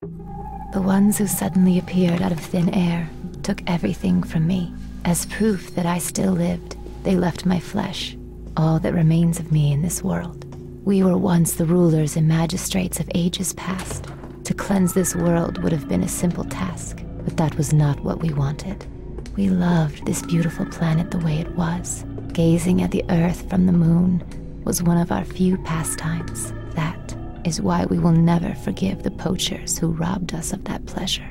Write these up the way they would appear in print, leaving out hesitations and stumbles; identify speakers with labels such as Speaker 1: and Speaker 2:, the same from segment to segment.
Speaker 1: The ones who suddenly appeared out of thin air took everything from me. As proof that I still lived, they left my flesh, all that remains of me in this world. We were once the rulers and magistrates of ages past. To cleanse this world would have been a simple task, but that was not what we wanted. We loved this beautiful planet the way it was. Gazing at the Earth from the moon was one of our few pastimes. That is why we will never forgive the poachers who robbed us of that pleasure.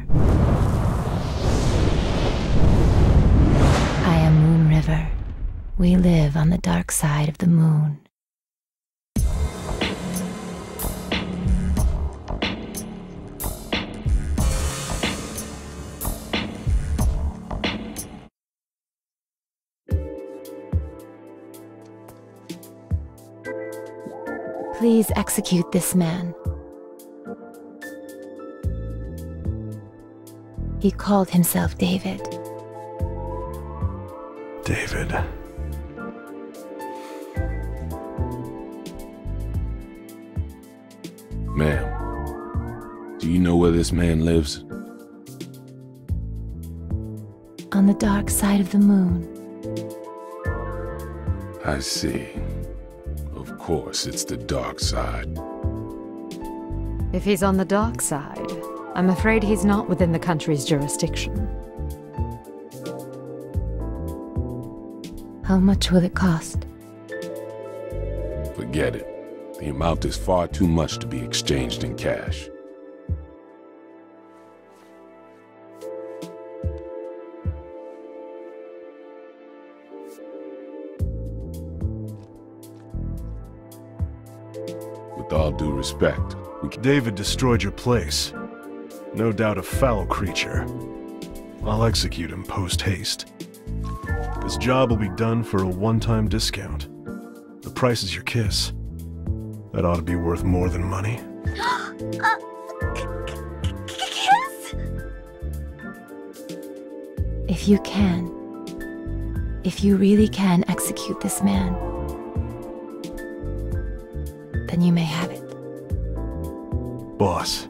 Speaker 1: I am Moon River. We live on the dark side of the moon. Please execute this man. He called himself David.
Speaker 2: David.
Speaker 3: Ma'am, do you know where this man lives?
Speaker 1: On the dark side of the moon.
Speaker 3: I see. Of course, it's the dark side.
Speaker 4: If he's on the dark side, I'm afraid he's not within the country's jurisdiction.
Speaker 1: How much will it cost?
Speaker 3: Forget it. The amount is far too much to be exchanged in cash. With all due respect,
Speaker 2: David destroyed your place. No doubt a foul creature. I'll execute him post-haste. This job will be done for a one-time discount. The price is your kiss. That ought to be worth more than money.
Speaker 1: Kiss? If you can, if you really can execute this man, then you may have it.
Speaker 2: Boss,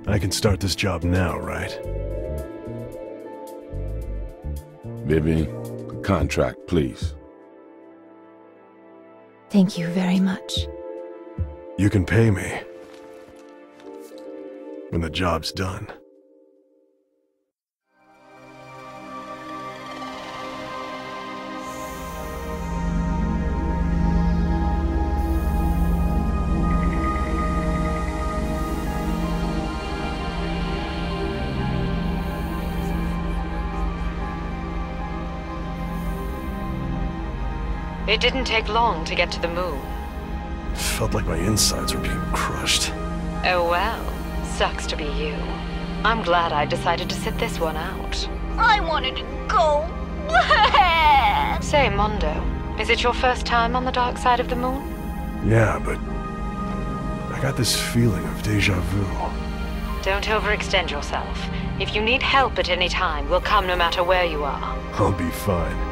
Speaker 2: I can start this job now, right?
Speaker 3: Vivian, the contract, please.
Speaker 1: Thank you very much.
Speaker 2: You can pay me when the job's done.
Speaker 4: It didn't take long to get to the moon.
Speaker 2: Felt like my insides were being crushed.
Speaker 4: Oh well, sucks to be you. I'm glad I decided to sit this one out.
Speaker 5: I wanted to go.
Speaker 4: Say, Mondo, is it your first time on the dark side of the moon?
Speaker 2: Yeah, but I got this feeling of déjà vu.
Speaker 4: Don't overextend yourself. If you need help at any time, we'll come no matter where you are.
Speaker 2: I'll be fine.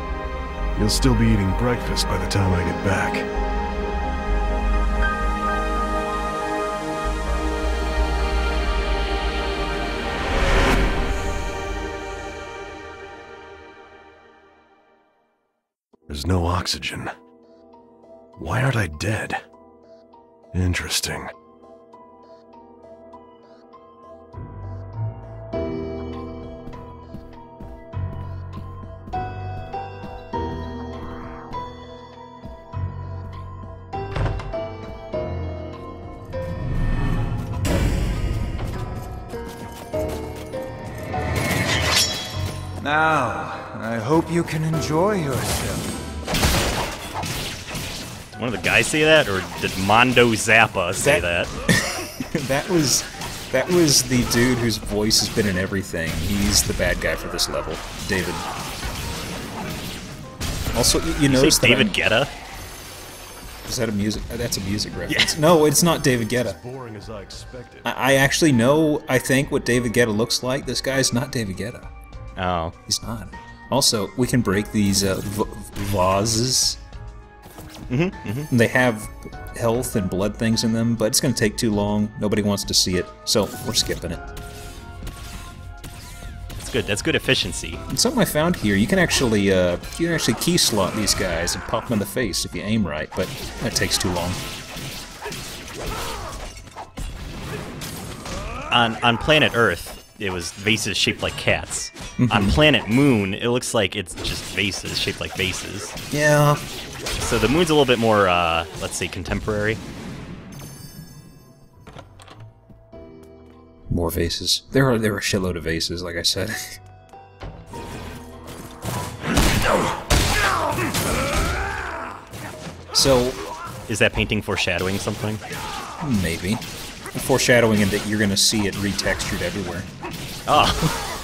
Speaker 2: You'll still be eating breakfast by the time I get back. There's no oxygen. Why aren't I dead? Interesting.
Speaker 6: Now, I hope you can enjoy yourself.
Speaker 7: Did one of the guys say that, or did Mondo Zappa say that?
Speaker 8: that was the dude whose voice has been in everything. He's the bad guy for this level, David. Also, you notice that
Speaker 7: David Guetta?
Speaker 8: Is that a music? That's a music reference.
Speaker 7: Yeah.
Speaker 8: No, it's not David Guetta.
Speaker 2: Boring as I expected.
Speaker 8: I actually know. I think what David Guetta looks like. This guy's not David Guetta.
Speaker 7: Oh.
Speaker 8: He's not. Also, we can break these vases. And they have health and blood things in them, but it's going to take too long. Nobody wants to see it, so we're skipping it.
Speaker 7: That's good. That's good efficiency.
Speaker 8: And something I found here, you can actually key slot these guys and pop them in the face if you aim right, but that takes too long.
Speaker 7: On planet Earth, it was vases shaped like cats. On planet Moon, it looks like it's just vases shaped like vases.
Speaker 8: Yeah.
Speaker 7: So the moon's a little bit more, let's say, contemporary.
Speaker 8: More vases. There are a shitload of vases, like I said. So,
Speaker 7: Is that painting foreshadowing something?
Speaker 8: maybe. Foreshadowing in that you're going to see it retextured everywhere.
Speaker 7: Oh.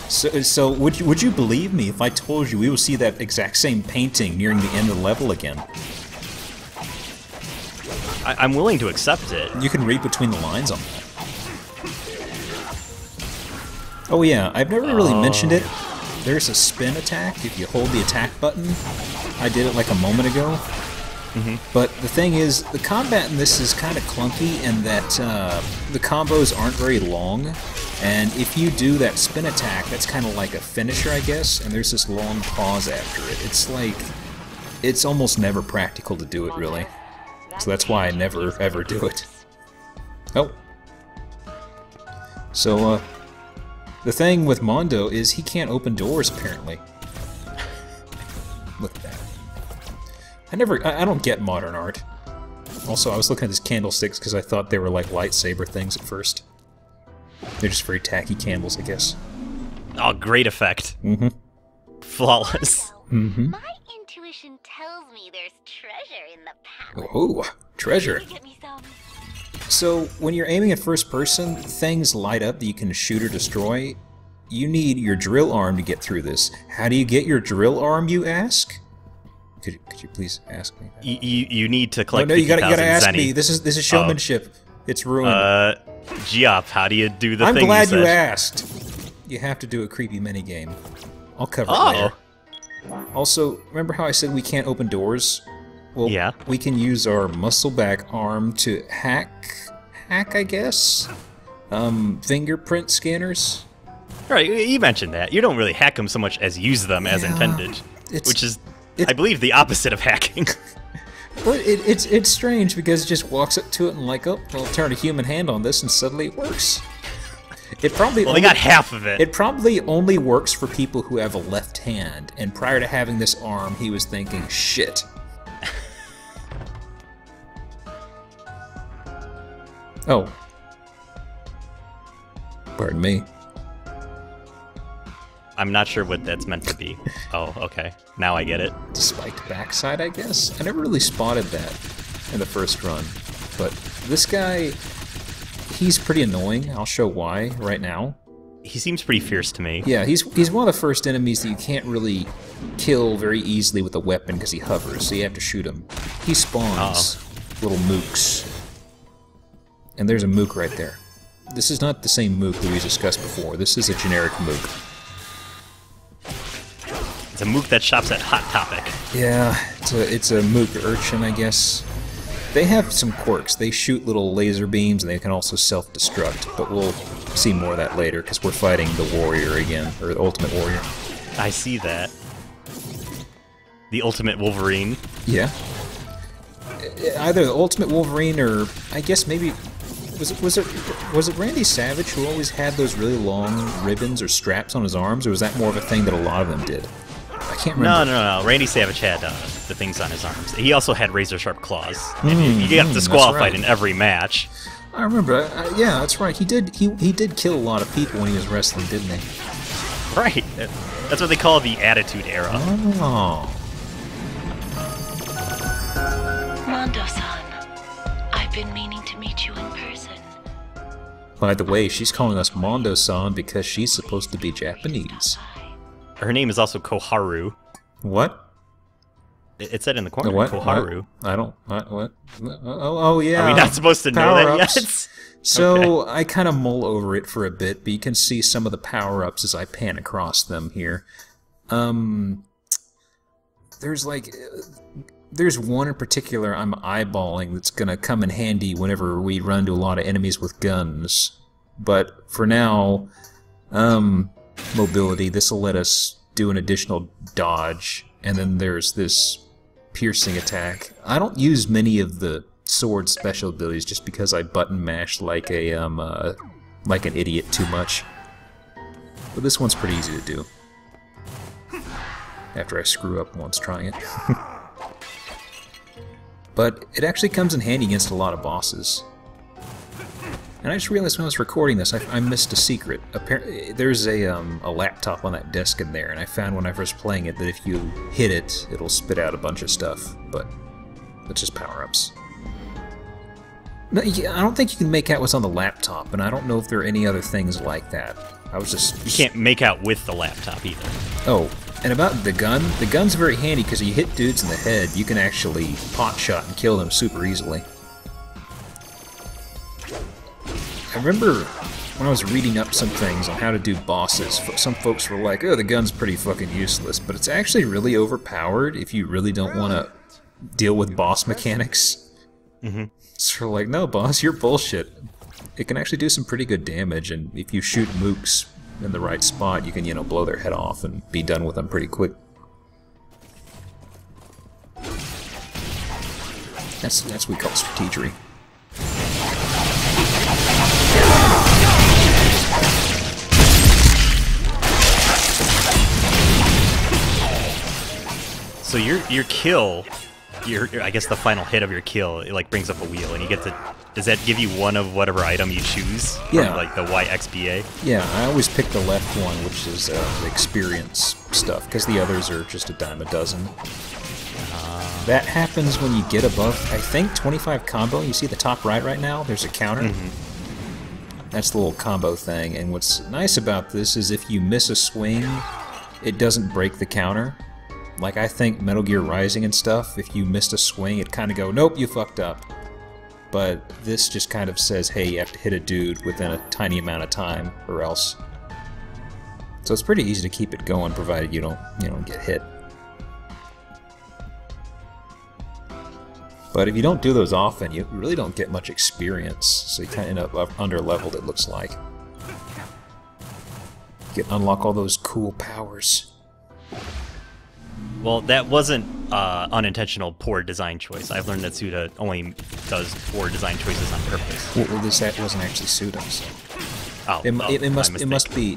Speaker 8: So would you believe me if I told you we will see that exact same painting nearing the end of the level again?
Speaker 7: I'm willing to accept it.
Speaker 8: You can read between the lines on that. Oh yeah, I've never really mentioned it. There's a spin attack if you hold the attack button. I did it like a moment ago. But the thing is, the combat in this is kind of clunky in that the combos aren't very long. And if you do that spin attack, that's kind of like a finisher, I guess, and there's this long pause after it. It's like, it's almost never practical to do it, really. So that's why I never, ever do it. Oh. So, the thing with Mondo is he can't open doors, apparently. Look at that. I don't get modern art. Also, I was looking at his candlesticks because I thought they were like lightsaber things at first. They're just very tacky candles, I guess.
Speaker 7: Oh, great effect. Flawless.
Speaker 5: My intuition tells me there's treasure in the palace.
Speaker 8: Oh, treasure.
Speaker 5: Get me some.
Speaker 8: So, when you're aiming at first person, things light up that you can shoot or destroy. You need your drill arm to get through this. How do you get your drill arm, you ask? Could you please ask me that?
Speaker 7: You need to collect.
Speaker 8: No, you gotta ask
Speaker 7: zenny.
Speaker 8: me. This is showmanship. It's ruined.
Speaker 7: Geop, how do you do the
Speaker 8: I'm
Speaker 7: thing
Speaker 8: glad
Speaker 7: you
Speaker 8: you
Speaker 7: said?
Speaker 8: asked. You have to do a creepy minigame. I'll cover it later. Also, remember how I said we can't open doors? Well,
Speaker 7: Yeah.
Speaker 8: we can use our muscle-back arm to hack, I guess? Fingerprint scanners?
Speaker 7: Right, you mentioned that. You don't really hack them so much as use them as
Speaker 8: Yeah,
Speaker 7: intended. Which is, I believe, the opposite of hacking.
Speaker 8: But it's strange because it just walks up to it and like, oh, well, I'll turn a human hand on this and suddenly it works. It probably
Speaker 7: Well, they got half of it.
Speaker 8: It probably only works for people who have a left hand, and prior to having this arm, he was thinking, shit. Oh. Pardon me.
Speaker 7: I'm not sure what that's meant to be. Oh, okay. Now I get it.
Speaker 8: The spiked backside, I guess? I never really spotted that in the first run. But this guy, he's pretty annoying. I'll show why right now.
Speaker 7: He seems pretty fierce to me.
Speaker 8: Yeah, he's one of the first enemies that you can't really kill very easily with a weapon because he hovers, so you have to shoot him. He spawns little mooks. And there's a mook right there. This is not the same mook that we discussed before. This is a generic mook.
Speaker 7: It's a mook that shops at Hot Topic.
Speaker 8: Yeah, it's a mook urchin, I guess. They have some quirks. They shoot little laser beams, and they can also self-destruct, but we'll see more of that later, because we're fighting the warrior again, or the ultimate warrior.
Speaker 7: I see that. The ultimate Wolverine.
Speaker 8: Yeah. Either the ultimate Wolverine, or I guess maybe... Was it Randy Savage who always had those really long ribbons or straps on his arms, or was that more of a thing that a lot of them did? I can't remember.
Speaker 7: No. Randy Savage had the things on his arms. He also had razor-sharp claws. And you got disqualified in every match.
Speaker 8: I remember. Yeah, that's right. He did kill a lot of people when he was wrestling, didn't he?
Speaker 7: Right. That's what they call the Attitude Era.
Speaker 8: Oh.
Speaker 5: Mondo-san, I've been meaning to meet you in person.
Speaker 8: By the way, she's calling us Mondo-san because she's supposed to be Japanese.
Speaker 7: Her name is also Koharu.
Speaker 8: What?
Speaker 7: It said in the corner,
Speaker 8: What?
Speaker 7: Koharu.
Speaker 8: What? I don't... What? Oh, yeah.
Speaker 7: Are we not supposed to know that
Speaker 8: Power-ups.
Speaker 7: yet?
Speaker 8: So,
Speaker 7: Okay.
Speaker 8: I kind of mull over it for a bit, but you can see some of the power-ups as I pan across them here. There's like... there's one in particular I'm eyeballing that's gonna come in handy whenever we run into a lot of enemies with guns. But for now, mobility, this will let us do an additional dodge, and then there's this piercing attack. I don't use many of the sword special abilities just because I button mash like an idiot too much. But this one's pretty easy to do. After I screw up once trying it. But it actually comes in handy against a lot of bosses. And I just realized when I was recording this, I missed a secret. Apparently, there's a laptop on that desk in there, and I found when I was playing it that if you hit it, it'll spit out a bunch of stuff. But it's just power-ups. No, I don't think you can make out what's on the laptop, and I don't know if there are any other things like that. I was just...
Speaker 7: You can't make out with the laptop either.
Speaker 8: Oh, and about the gun's very handy because you hit dudes in the head, you can actually pot shot and kill them super easily. I remember when I was reading up some things on how to do bosses, some folks were like, oh, the gun's pretty fucking useless, but it's actually really overpowered if you really don't want to deal with boss mechanics.
Speaker 7: Mm-hmm.
Speaker 8: So like, no, boss, you're bullshit. It can actually do some pretty good damage, and if you shoot mooks in the right spot, you can, you know, blow their head off and be done with them pretty quick. That's what we call strategery.
Speaker 7: So your kill, I guess the final hit of your kill, it like brings up a wheel, and you get to. Does that give you one of whatever item you choose?
Speaker 8: Yeah.
Speaker 7: From, like the YXBA.
Speaker 8: Yeah, I always pick the left one, which is the experience stuff, because the others are just a dime a dozen. That happens when you get above, I think, 25 combo. You see the top right now? There's a counter. Mm-hmm. That's the little combo thing, and what's nice about this is if you miss a swing, it doesn't break the counter. Like, I think Metal Gear Rising and stuff, if you missed a swing, it kind of go, nope, you fucked up. But this just kind of says, hey, you have to hit a dude within a tiny amount of time, or else. So it's pretty easy to keep it going, provided you don't get hit. But if you don't do those often, you really don't get much experience, so you kind of end up under-leveled, it looks like. You can unlock all those cool powers.
Speaker 7: Well, that wasn't unintentional poor design choice. I've learned that Suda only does poor design choices on purpose.
Speaker 8: Well, this wasn't actually Suda, so...
Speaker 7: Oh,
Speaker 8: it must be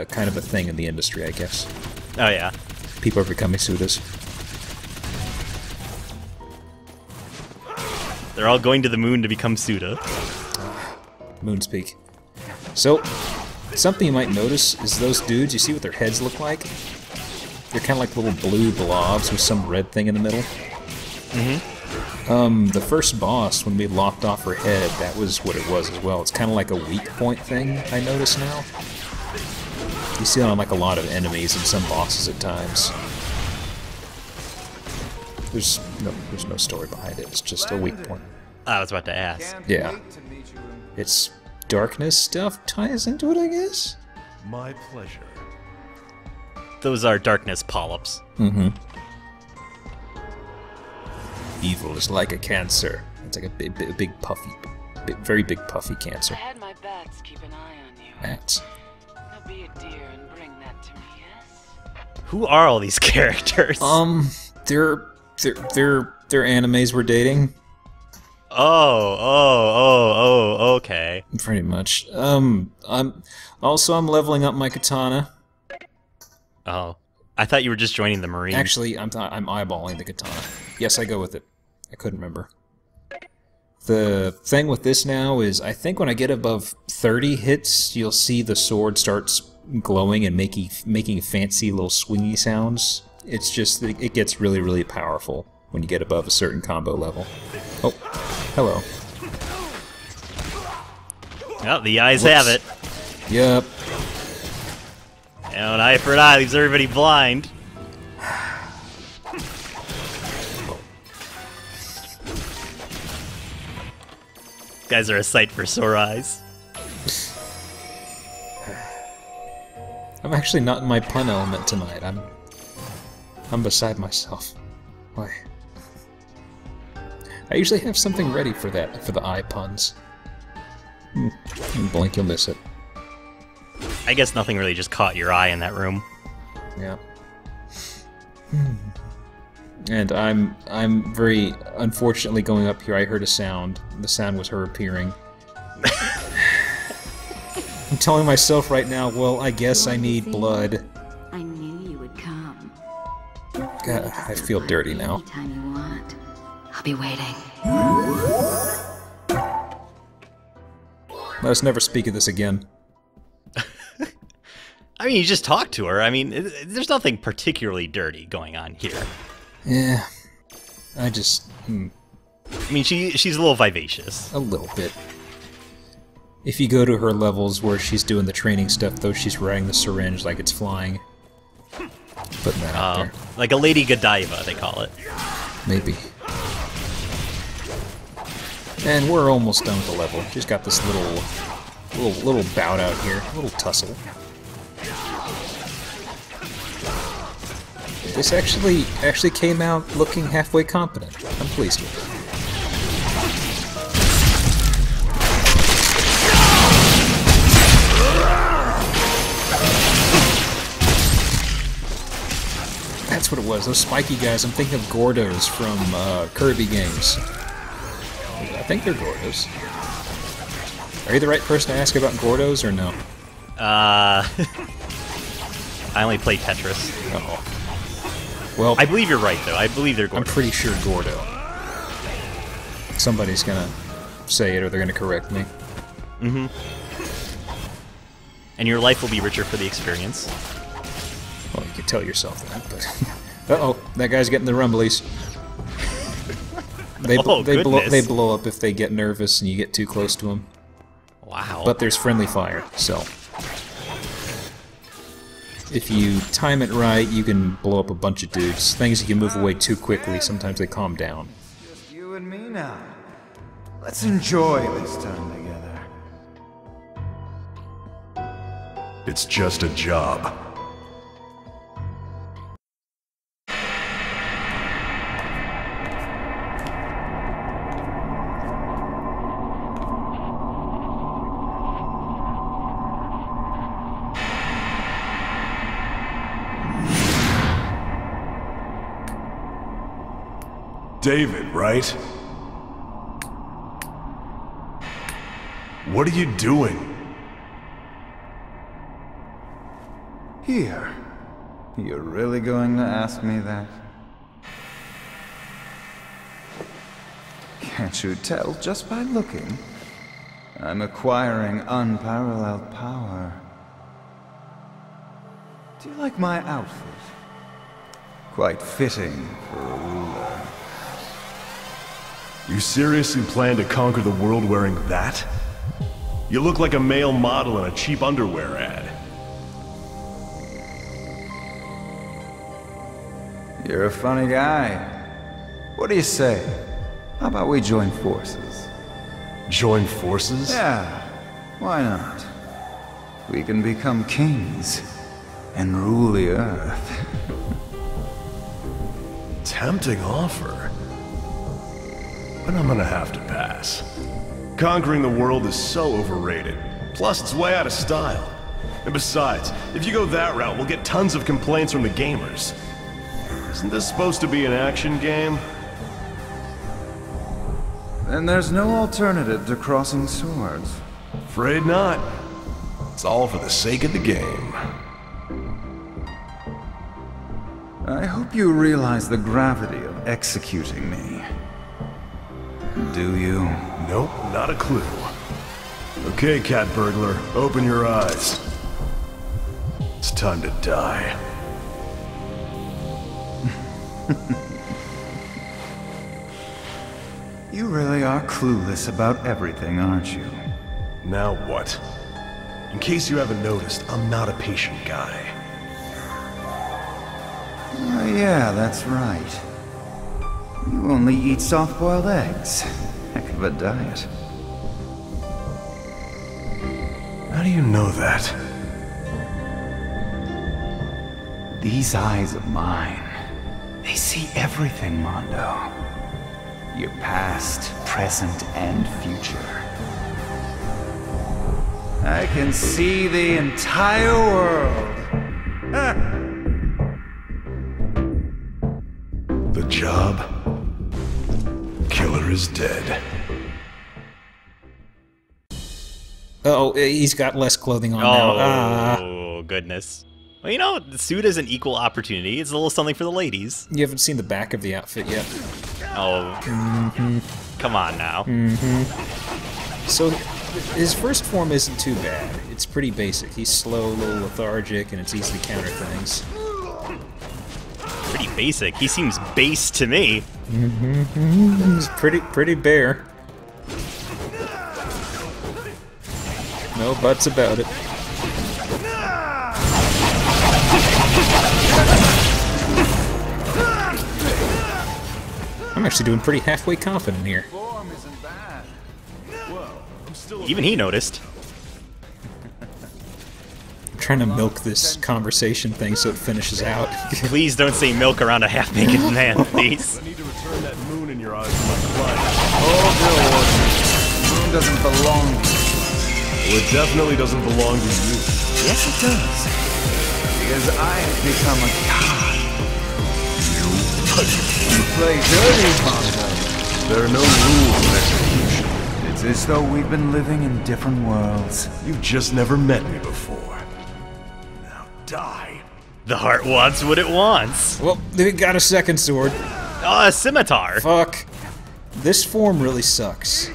Speaker 8: kind of a thing in the industry, I guess.
Speaker 7: Oh yeah.
Speaker 8: People are becoming Sudas.
Speaker 7: They're all going to the moon to become Suda.
Speaker 8: Moonspeak. So, something you might notice is those dudes, you see what their heads look like? They're kind of like little blue blobs with some red thing in the middle. Mm-hmm. The first boss, when we lopped off her head, that was what it was as well. It's kind of like a weak point thing, I notice now. You see it on like a lot of enemies and some bosses at times. There's no story behind it, it's just a weak point.
Speaker 7: I was about to ask.
Speaker 8: Yeah. It's darkness stuff ties into it, I guess?
Speaker 2: My pleasure.
Speaker 7: Those are darkness polyps.
Speaker 8: Mm-hmm. Evil is like a cancer. It's like a big puffy, very big puffy cancer.
Speaker 9: I had my bats keep an eye on you.
Speaker 8: Bats.
Speaker 9: Now be a dear and bring that to me, yes?
Speaker 7: Who are all these characters?
Speaker 8: They're animes we're dating.
Speaker 7: Oh, okay.
Speaker 8: Pretty much. I'm leveling up my katana.
Speaker 7: Oh, I thought you were just joining the Marines.
Speaker 8: Actually, I'm eyeballing the katana. Yes, I go with it. I couldn't remember. The thing with this now is, I think when I get above 30 hits, you'll see the sword starts glowing and making fancy little swingy sounds. It's just, it gets really, really powerful when you get above a certain combo level. Oh, hello.
Speaker 7: Oh, the eyes have it.
Speaker 8: Yep.
Speaker 7: And an eye for an eye leaves everybody blind. Guys are a sight for sore eyes.
Speaker 8: I'm actually not in my pun element tonight. I'm beside myself. Why? I usually have something ready for that, for the eye puns. Blink, you'll miss it.
Speaker 7: I guess nothing really just caught your eye in that room.
Speaker 8: Yeah. And I'm very unfortunately going up here. I heard a sound. The sound was her appearing. I'm telling myself right now, well, I guess I need blood.
Speaker 10: I knew you would come.
Speaker 8: God, I feel dirty now.
Speaker 10: Anytime you want. I'll be waiting.
Speaker 8: Let us never speak of this again.
Speaker 7: I mean, you just talked to her. I mean, there's nothing particularly dirty going on here.
Speaker 8: Yeah. I just...
Speaker 7: I mean, she's a little vivacious.
Speaker 8: A little bit. If you go to her levels where she's doing the training stuff, though, she's riding the syringe like it's flying. Putting that out there.
Speaker 7: Like a Lady Godiva, they call it.
Speaker 8: Maybe. And we're almost done with the level. She's got this little bout out here, a little tussle. This actually came out looking halfway competent. I'm pleased with it. That's what it was, those spiky guys. I'm thinking of Gordos from Kirby games. I think they're Gordos. Are you the right person to ask about Gordos or no?
Speaker 7: I only play Tetris.
Speaker 8: Uh-oh. Well,
Speaker 7: I believe you're right, though. I believe they're Gordos.
Speaker 8: I'm pretty sure Gordo. Somebody's gonna say it or they're gonna correct me.
Speaker 7: Mm-hmm. And your life will be richer for the experience.
Speaker 8: Well, you can tell yourself that, but... Uh-oh, that guy's getting the rumblies. They blow up if they get nervous and you get too close to them.
Speaker 7: Wow.
Speaker 8: But there's friendly fire, so... If you time it right, you can blow up a bunch of dudes. Things you can move away too quickly, sometimes they calm down.
Speaker 6: Just you and me now. Let's enjoy this time together.
Speaker 2: It's just a job. David, right? What are you doing?
Speaker 6: Here. You're really going to ask me that? Can't you tell just by looking? I'm acquiring unparalleled power. Do you like my outfit? Quite fitting for a ruler.
Speaker 2: You seriously plan to conquer the world wearing that? You look like a male model in a cheap underwear ad.
Speaker 6: You're a funny guy. What do you say? How about we join forces?
Speaker 2: Join forces?
Speaker 6: Yeah, why not? We can become kings and rule the earth.
Speaker 2: Tempting offer. But I'm gonna have to pass. Conquering the world is so overrated. Plus, it's way out of style. And besides, if you go that route, we'll get tons of complaints from the gamers. Isn't this supposed to be an action game?
Speaker 6: Then there's no alternative to crossing swords.
Speaker 2: Afraid not. It's all for the sake of the game.
Speaker 6: I hope you realize the gravity of executing me. Do you?
Speaker 2: Nope, not a clue. Okay, cat burglar, open your eyes. It's time to die.
Speaker 6: You really are clueless about everything, aren't you?
Speaker 2: Now what? In case you haven't noticed, I'm not a patient guy.
Speaker 6: Oh yeah, that's right. You only eat soft-boiled eggs. Heck of a diet.
Speaker 2: How do you know that?
Speaker 6: These eyes of mine, they see everything, Mondo. Your past, present, and future. I can see the entire world.
Speaker 2: The job? Killer is dead.
Speaker 8: Oh, he's got less clothing on now.
Speaker 7: Oh, goodness. Well, you know, the suit is an equal opportunity. It's a little something for the ladies.
Speaker 8: You haven't seen the back of the outfit yet.
Speaker 7: Oh, come on now.
Speaker 8: So, his first form isn't too bad. It's pretty basic. He's slow, a little lethargic, and it's easy to counter things.
Speaker 7: Pretty basic. He seems base to me.
Speaker 8: He's pretty bare. No buts about it. I'm actually doing pretty halfway confident here.
Speaker 7: Even he noticed.
Speaker 8: I'm trying to milk this conversation thing so it finishes out.
Speaker 7: Please don't say milk around a half-naked man, please.
Speaker 2: I need to return that moon in your eyes to my client.
Speaker 6: Oh, the moon doesn't belong to you.
Speaker 2: Well, it definitely doesn't belong to you.
Speaker 6: Yes, it does. Because I have become a god. You play dirty, Father.
Speaker 2: There are no rules in execution.
Speaker 6: It's as though we've been living in different worlds.
Speaker 2: You've just never met me before. Now die.
Speaker 7: The heart wants what it wants.
Speaker 8: Well, they got a second sword.
Speaker 7: Oh, a scimitar.
Speaker 8: Fuck. This form really sucks.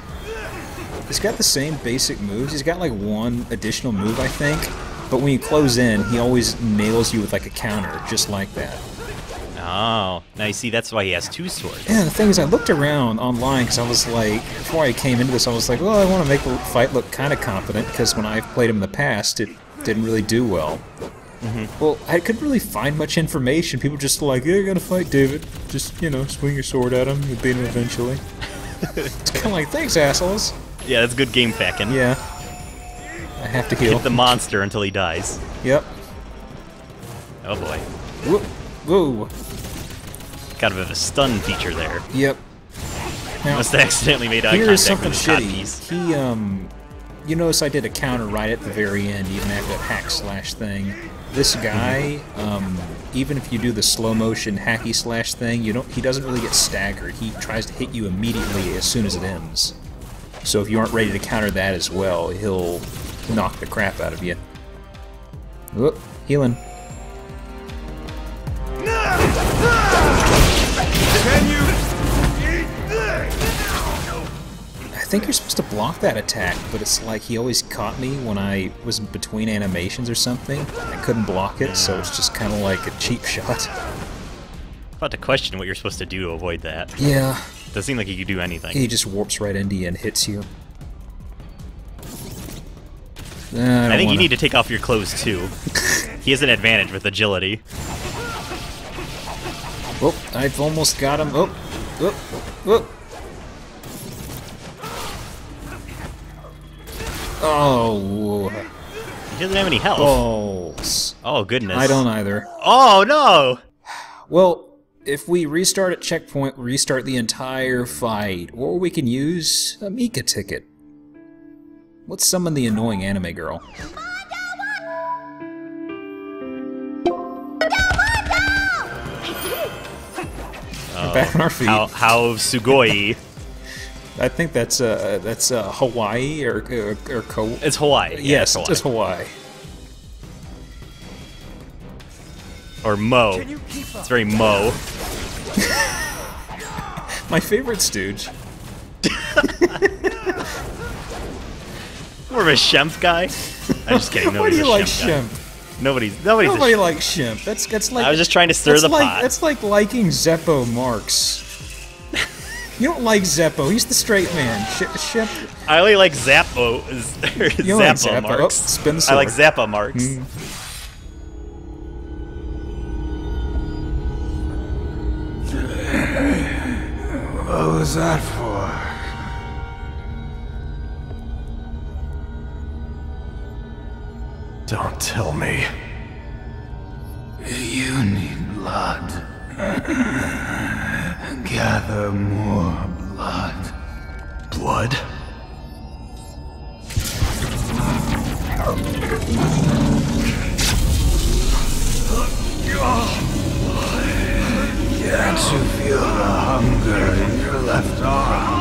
Speaker 8: He's got the same basic moves. He's got like one additional move, I think. But when you close in, he always nails you with like a counter, just like that.
Speaker 7: Oh, now you see, that's why he has two swords.
Speaker 8: Yeah, the thing is, I looked around online because I was like, before I came into this, I was like, well, I want to make the fight look kind of competent because when I've played him in the past, it didn't really do well. Well, I couldn't really find much information. People just like, yeah, you gotta fight David. Just, you know, swing your sword at him, you'll beat him eventually. It's kind of like, thanks, assholes.
Speaker 7: Yeah, that's good game packing.
Speaker 8: Yeah. I have to heal.
Speaker 7: Hit the monster until he dies.
Speaker 8: Yep.
Speaker 7: Oh boy.
Speaker 8: Whoa. Whoa.
Speaker 7: Kind of a stun feature there.
Speaker 8: Yep. Now,
Speaker 7: Must have accidentally made eye
Speaker 8: here's
Speaker 7: contact with
Speaker 8: something
Speaker 7: his
Speaker 8: shitty.
Speaker 7: codpiece.
Speaker 8: You notice I did a counter right at the very end, even after that hack slash thing. This guy, even if you do the slow motion hacky slash thing, he doesn't really get staggered. He tries to hit you immediately as soon as it ends. So if you aren't ready to counter that as well, he'll knock the crap out of you. Whoop, healing.
Speaker 6: Can you eat this?
Speaker 8: I think you're supposed to block that attack, but it's like he always caught me when I was between animations or something. I couldn't block it, so it's just kind of like a cheap shot.
Speaker 7: About to question what you're supposed to do to avoid that.
Speaker 8: Yeah.
Speaker 7: Doesn't seem like you could do anything.
Speaker 8: He just warps right into you and hits you.
Speaker 7: I think you need to take off your clothes too. He has an advantage with agility.
Speaker 8: Oh, I've almost got him. Oh, oh, oh. Oh.
Speaker 7: He doesn't have any health.
Speaker 8: Balls.
Speaker 7: Oh, goodness.
Speaker 8: I don't either.
Speaker 7: Oh, no!
Speaker 8: Well, if we restart at checkpoint, restart the entire fight. Or we can use a Mika ticket. Let's summon the annoying anime girl. Back on our feet.
Speaker 7: How sugoi.
Speaker 8: I think that's Hawaii or Ko.
Speaker 7: It's Hawaii. Yeah,
Speaker 8: Yes, it's Hawaii.
Speaker 7: Or Mo. It's very Mo.
Speaker 8: My favorite stooge.
Speaker 7: More of a Shemp guy. I'm just kidding.
Speaker 8: Why do you like
Speaker 7: Shemp?
Speaker 8: Shemp?
Speaker 7: Nobody's
Speaker 8: Nobody likes Shemp. That's like.
Speaker 7: I was just trying to stir the pot.
Speaker 8: That's like liking Zeppo Marks. You don't like Zeppo. He's the straight man. Shemp.
Speaker 7: I only like Zappo.
Speaker 8: You like
Speaker 7: Zappa
Speaker 8: Zappa.
Speaker 7: Marks.
Speaker 8: Oh, spin the
Speaker 7: I like
Speaker 8: sword.
Speaker 7: Zappa Marks.
Speaker 6: What was that for?
Speaker 2: Don't tell me.
Speaker 6: You need blood. Gather more blood.
Speaker 2: Blood?
Speaker 6: Can't you feel the hunger in your left arm?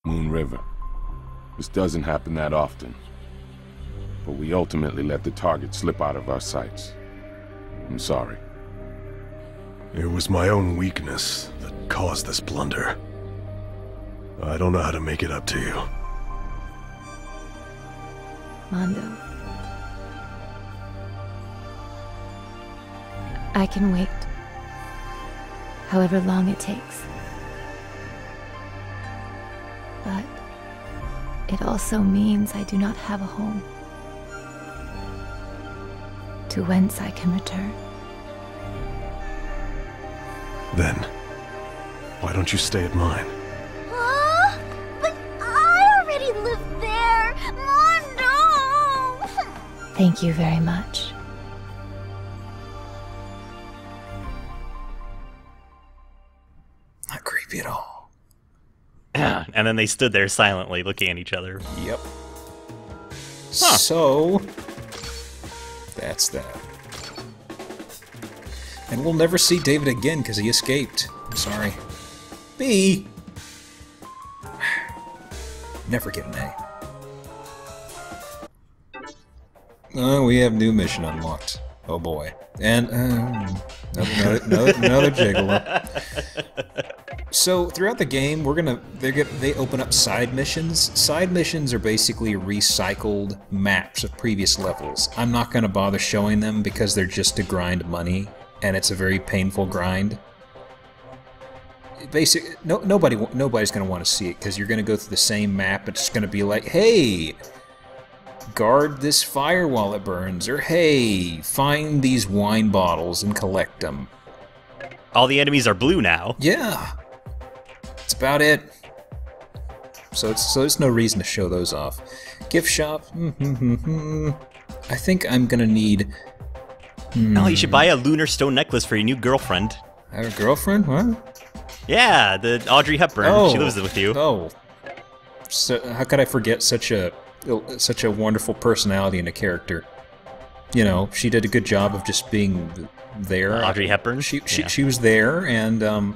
Speaker 3: Moon River. This doesn't happen that often. But we ultimately let the target slip out of our sights. I'm sorry.
Speaker 2: It was my own weakness that caused this blunder. I don't know how to make it up to you.
Speaker 1: Mondo. I can wait. However long it takes. But it also means I do not have a home. To whence I can return.
Speaker 2: Then, why don't you stay at mine?
Speaker 5: But I already live there! Mondo!
Speaker 1: Thank you very much.
Speaker 8: Not creepy at all.
Speaker 7: Yeah, and then they stood there silently looking at each other.
Speaker 8: Yep. Huh. So, that's that. And we'll never see David again because he escaped. I'm sorry. B! Never get an A. We have new mission unlocked. Oh boy. And, another gigolo. So throughout the game, they open up side missions. Side missions are basically recycled maps of previous levels. I'm not going to bother showing them because they're just to grind money, and it's a very painful grind. Nobody's going to want to see it because you're going to go through the same map. It's going to be like, hey, guard this fire while it burns, or hey, find these wine bottles and collect them.
Speaker 7: All the enemies are blue now.
Speaker 8: Yeah. That's about it. So there's no reason to show those off. Gift shop. I think I'm gonna need.
Speaker 7: No, you should buy a lunar stone necklace for your new girlfriend.
Speaker 8: I have a girlfriend? What?
Speaker 7: Yeah, the Audrey Hepburn.
Speaker 8: Oh.
Speaker 7: She lives with you.
Speaker 8: Oh. So how could I forget such a wonderful personality and a character? You know, she did a good job of just being there.
Speaker 7: Audrey Hepburn.
Speaker 8: She was there, and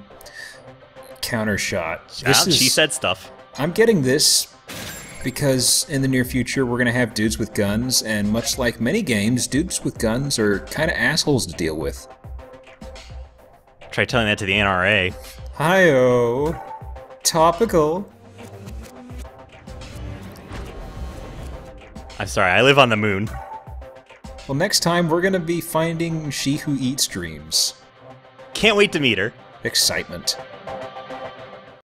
Speaker 8: counter shot.
Speaker 7: She said stuff.
Speaker 8: I'm getting this because in the near future we're gonna have dudes with guns, and much like many games, dudes with guns are kind of assholes to deal with.
Speaker 7: Try telling that to the NRA.
Speaker 8: Hi-oh. Topical.
Speaker 7: I'm sorry, I live on the moon.
Speaker 8: Well, next time we're gonna be finding She Who Eats Dreams.
Speaker 7: Can't wait to meet her.
Speaker 8: Excitement.